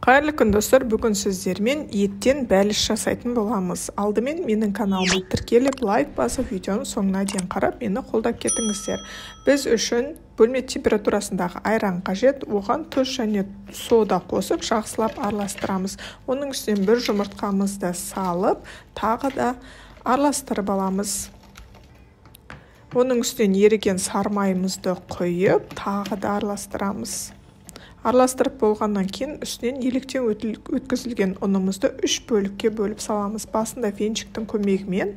Қайырлы күн достар, бүгін сіздермен еттен бәліш жасайтын боламыз. Алдымен менің каналыма тіркеліп, лайк басып, видеоның соңына дейін қарап, мені қолдап кетіңіздер. Біз үшін бөлме температурасындағы айран қажет, оған тұз және сода қосып, жақсылап араластырамыз. Оның үстінен бір жұмыртқамызды салып, тағы да араластырып аламыз. Оның үстінен еріген сармайымызды құйып, тағы да араластырамыз. Араластырып болғаннан кейін үстінен електен өткізілген ұнымызды 3 бөлікке бөліп саламыз. Басында венчиктің көмегімен,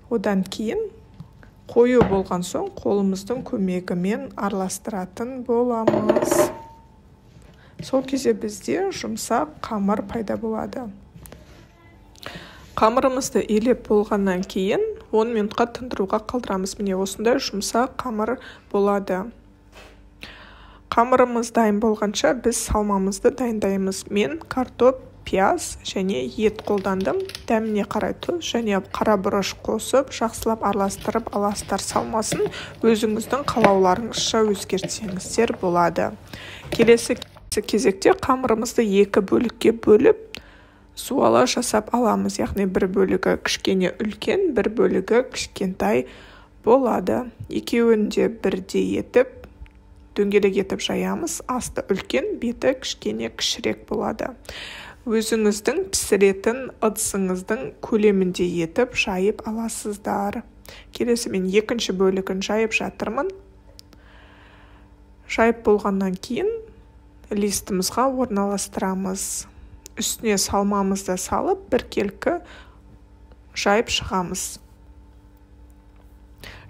одан кейін қою болған соң қолымыздың көмегімен араластыратын боламыз. Сол кезде бізде жұмсақ қамыр пайда болады. Қамырымызды елеп болғаннан кейін 10 минутқа тындыруға қалдырамыз. Міне осындай жұмсақ қамыр болады. Қамырымыз дайын болғанша біз салмамызды дайындаймыз. Мен картоп, пияз және ет қолдандым. Дәміне қарай тұз және қара бұрыш қосып, жақсылап араластырып аластар салмасын өзіңіздің қалауларыңызша өзгертсеңіздер болады. Келесі кезекте қамырымызды 2 бөлікке бөліп, суала жасап аламыз. Яғни бір бөлігі кішкене үлкен, бір бөлігі кішкентай болады. Екеуін де бірдей етіп, дөңгелек етіп жаямыз. Асты үлкен, беті кішкене кішірек болады. Өзіңіздің пісіретін ыдысыңыздың көлемінде етіп жайып аласыздар. Келесі мен екінші бөлігін жайып жатырмын. Жайып болғаннан кейін листімізға орналастырамыз. Үстіне салмамызды салып, біркелкі жайып шығамыз.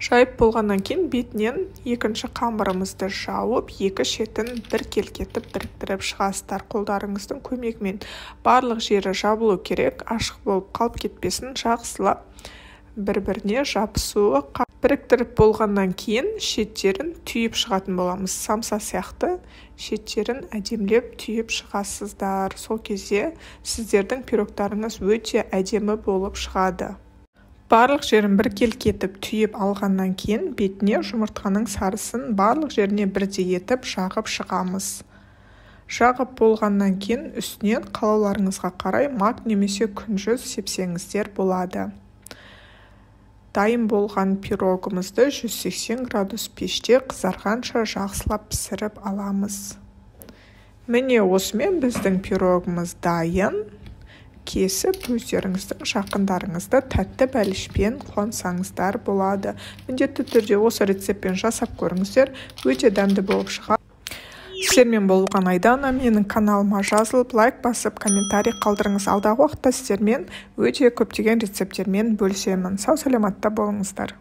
Жайып болғаннан кейін бетінен екінші қамырымызды жауып, екі шетін біркелкетіп біріктіріп шығасыздар қолдарыңыздың көмегімен. Барлық жері жабылу керек, ашық болып қалып кетпесін, жақсылап бір-біріне жабысуы. Біріктіріп болғаннан кейін шеттерін түйіп шығатын боламыз. Самса сияқты шеттерін әдемлеп түйіп шығасыздар. Сол кезде сіздердің пирогтарыңыз өте әдемі болып шығады. Барлық жерін біркелкетіп түйіп алғаннан кейін бетіне жұмыртқаның сарысын барлық жеріне бірдей етіп жағып шығамыз. Жағып болғаннан кейін үстінен қалауларыңызға қарай мак немесе күнжіс сепсеңіздер болады. Дайын болған пирогымызды 180 градус пеште қызарғанша жақсылап пісіріп аламыз. Міне осымен біздің пирогымыз дайын. Кесіп, өздеріңіздің жақындарыңызды тәтті бәлішпен қуансаңыздар болады. Міндетті түрде осы рецептпен жасап көріңіздер, өте дәмді болып шығады. Сіздермен болған Айдана, менің каналыма жазылып, лайк басып, комментарий қалдырыңыз. Алдағы уақытта сіздермен өте көптеген рецепттермен бөлісемін. Сау саламатта болыңыздар.